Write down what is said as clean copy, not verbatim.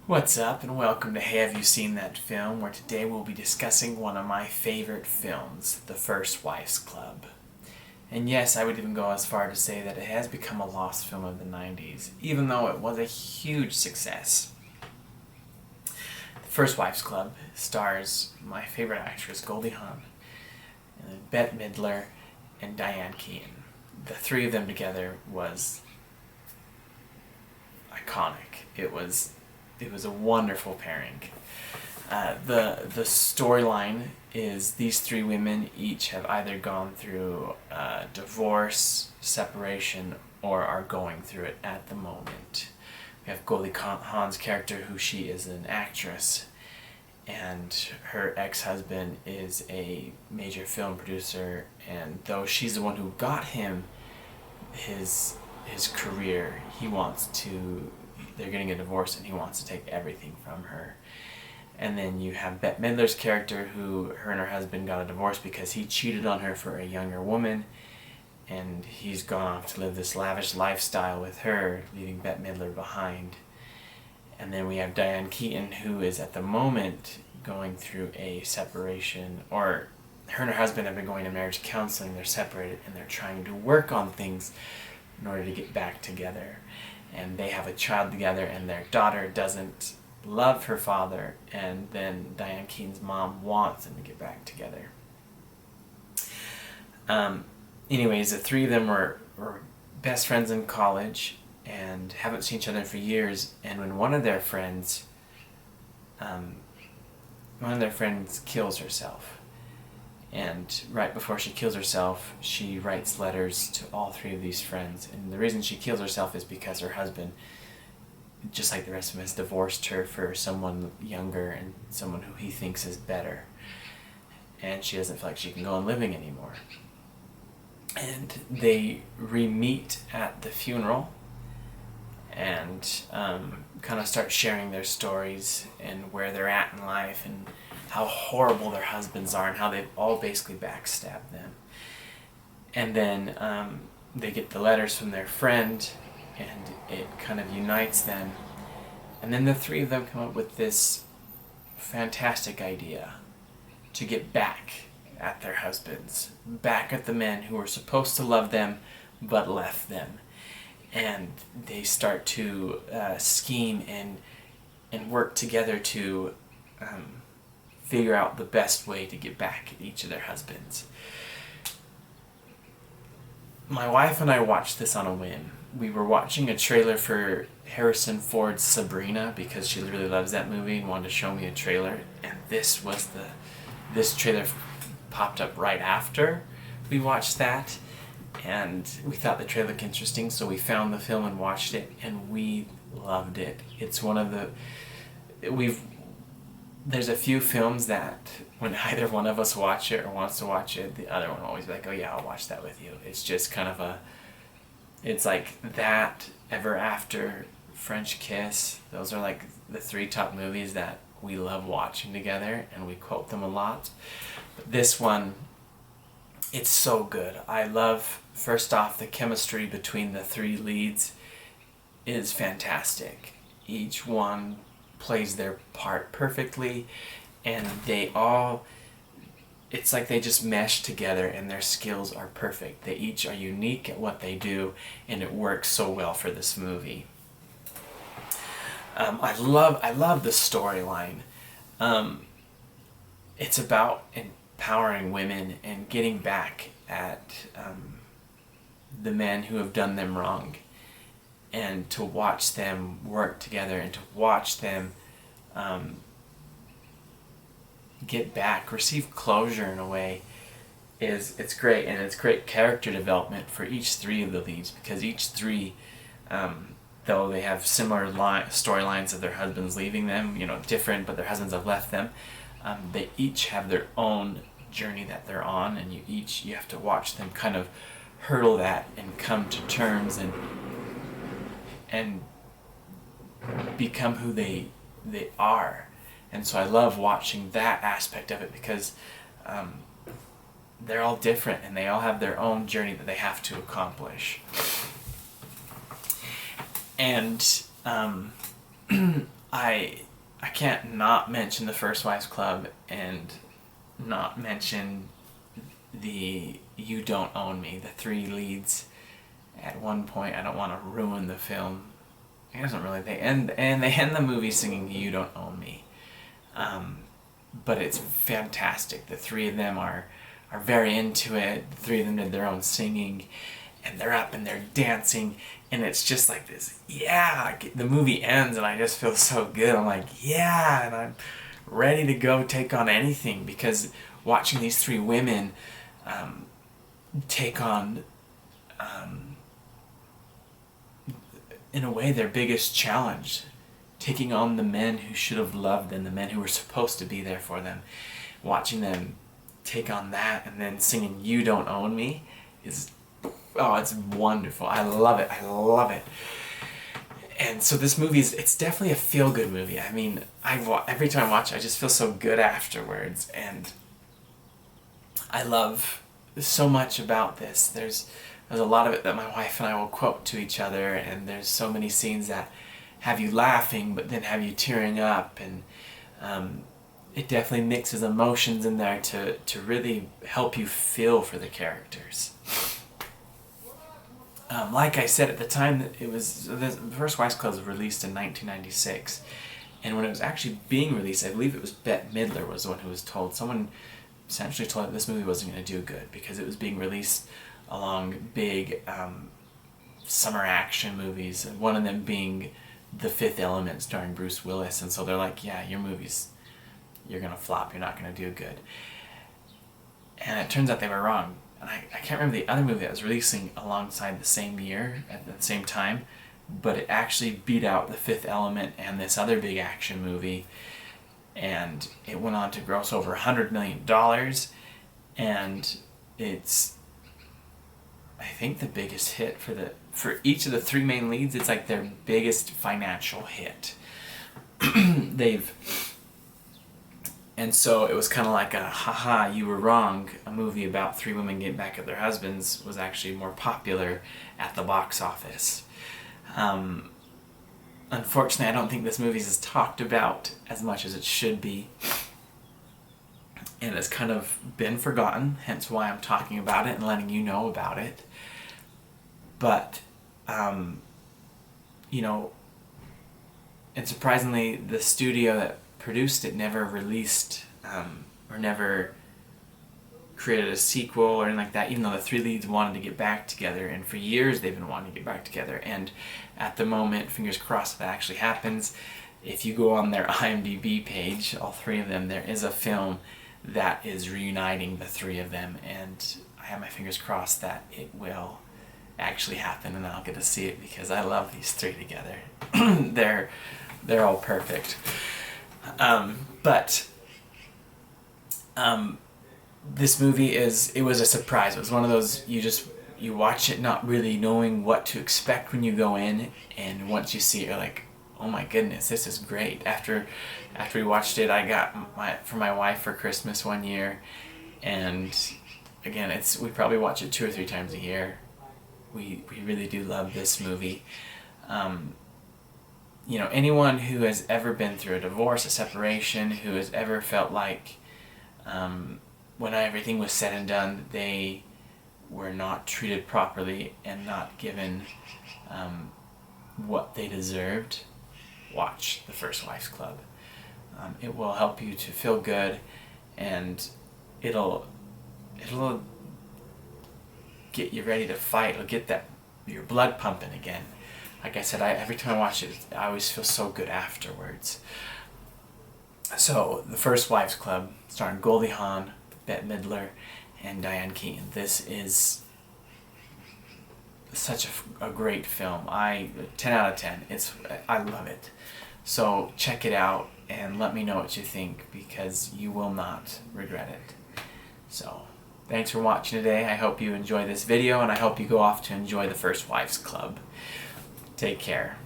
What's up, and welcome to Hey Have You Seen That Film, where today we'll be discussing one of my favorite films, The First Wives Club. And yes, I would even go as far to say that it has become a lost film of the 90s, even though it was a huge success. The First Wives Club stars my favorite actress, Goldie Hawn, and Bette Midler, and Diane Keaton. The three of them together was iconic. It was a wonderful pairing. The storyline is these three women each have either gone through divorce, separation, or are going through it at the moment. We have Goldie Hawn's character, who she is an actress, and her ex-husband is a major film producer, and though she's the one who got him his career, they're getting a divorce and he wants to take everything from her. And then you have Bette Midler's character, who her and her husband got a divorce because he cheated on her for a younger woman, and he's gone off to live this lavish lifestyle with her, leaving Bette Midler behind. And then we have Diane Keaton, who is at the moment going through a separation, or her and her husband have been going to marriage counseling. They're separated and they're trying to work on things in order to get back together. And they have a child together, and their daughter doesn't love her father, and then Diane Keaton's mom wants them to get back together. Anyways, the three of them were best friends in college and haven't seen each other for years, and when one of their friends kills herself, and right before she kills herself, she writes letters to all three of these friends. And the reason she kills herself is because her husband, just like the rest of them, has divorced her for someone younger and someone who he thinks is better. And she doesn't feel like she can go on living anymore. And they re-meet at the funeral and kind of start sharing their stories and where they're at in life and how horrible their husbands are and how they've all basically backstabbed them. And then they get the letters from their friend, and it kind of unites them. And then the three of them come up with this fantastic idea to get back at their husbands, back at the men who were supposed to love them but left them. And they start to scheme and work together to figure out the best way to get back at each of their husbands. My wife and I watched this on a whim. We were watching a trailer for Harrison Ford's Sabrina because she really loves that movie and wanted to show me a trailer, and this trailer popped up right after we watched that, and we thought the trailer looked interesting, so we found the film and watched it, and we loved it. It's one of there's a few films that when either one of us watch it or wants to watch it, the other one will always be like, oh yeah, I'll watch that with you. It's just kind of it's like that, Ever After, French Kiss. Those are like the three top movies that we love watching together, and we quote them a lot. But this one, it's so good. I love, first off, the chemistry between the three leads is fantastic. Each one plays their part perfectly, and it's like they just mesh together, and their skills are perfect. They each are unique at what they do, and it works so well for this movie. I love the storyline. It's about empowering women and getting back at the men who have done them wrong, and to watch them work together and to watch them get back, receive closure in a way, it's great. And it's great character development for each three of the leads, because each three, though they have similar storylines of their husbands leaving them, different, but their husbands have left them, they each have their own journey that they're on, and you have to watch them kind of hurdle that and come to terms and become who they are. And so I love watching that aspect of it, because they're all different and they all have their own journey that they have to accomplish. And I can't not mention the First Wives Club and not mention the You Don't Own Me, the three leads. At one point, I don't want to ruin the film. It doesn't really. They end the movie singing "You Don't Own Me," but it's fantastic. The three of them are very into it. The three of them did their own singing, and they're up and they're dancing, and it's just like this. Yeah, the movie ends, and I just feel so good. I'm like, yeah, and I'm ready to go take on anything, because watching these three women take on, in a way, their biggest challenge, taking on the men who should have loved them, the men who were supposed to be there for them. Watching them take on that and then singing "You Don't Own Me" is, oh, it's wonderful. I love it. I love it. And so this movie it's definitely a feel-good movie. I mean, every time I watch it, I just feel so good afterwards, and I love so much about this. There's a lot of it that my wife and I will quote to each other, and there's so many scenes that have you laughing but then have you tearing up, and it definitely mixes emotions in there to really help you feel for the characters. Like I said, at the time that it was, the First Wives Club was released in 1996, and when it was actually being released, I believe it was Bette Midler was the one who was told. Someone essentially told her this movie wasn't going to do good because it was being released along big summer action movies, and one of them being The Fifth Element starring Bruce Willis, and so they're like, yeah, your movies, you're going to flop, you're not going to do good. And it turns out they were wrong. And I can't remember the other movie that was releasing alongside the same year, at the same time, but it actually beat out The Fifth Element and this other big action movie, and it went on to gross over $100 million, and it's, I think, the biggest hit for each of the three main leads. It's like their biggest financial hit. And so it was kind of like a, haha, you were wrong. A movie about three women getting back at their husbands was actually more popular at the box office. Unfortunately, I don't think this movie is talked about as much as it should be, and it's kind of been forgotten, hence why I'm talking about it and letting you know about it. But, you know, and surprisingly, the studio that produced it never released or never created a sequel or anything like that, even though the three leads wanted to get back together, and for years they've been wanting to get back together. And at the moment, fingers crossed, that actually happens. If you go on their IMDb page, all three of them, there is a film that is reuniting the three of them, and I have my fingers crossed that it will actually happen and I'll get to see it, because I love these three together. They're all perfect. This movie it was a surprise. It was one of those, you watch it not really knowing what to expect when you go in, and once you see it, you're like, oh my goodness, this is great. After we watched it, I got for my wife for Christmas one year, and again, we probably watch it 2 or 3 times a year. We really do love this movie. You know, anyone who has ever been through a divorce, a separation, who has ever felt like when everything was said and done, they were not treated properly and not given what they deserved, watch The First Wives Club. It will help you to feel good, and it'll get you ready to fight. It'll get your blood pumping again. Like I said, every time I watch it, I always feel so good afterwards. So, The First Wives Club, starring Goldie Hawn, Bette Midler, and Diane Keaton. This is such a great film. 10 out of 10. I love it. So check it out and let me know what you think, because you will not regret it. So, thanks for watching today. I hope you enjoy this video, and I hope you go off to enjoy The First Wives Club. Take care.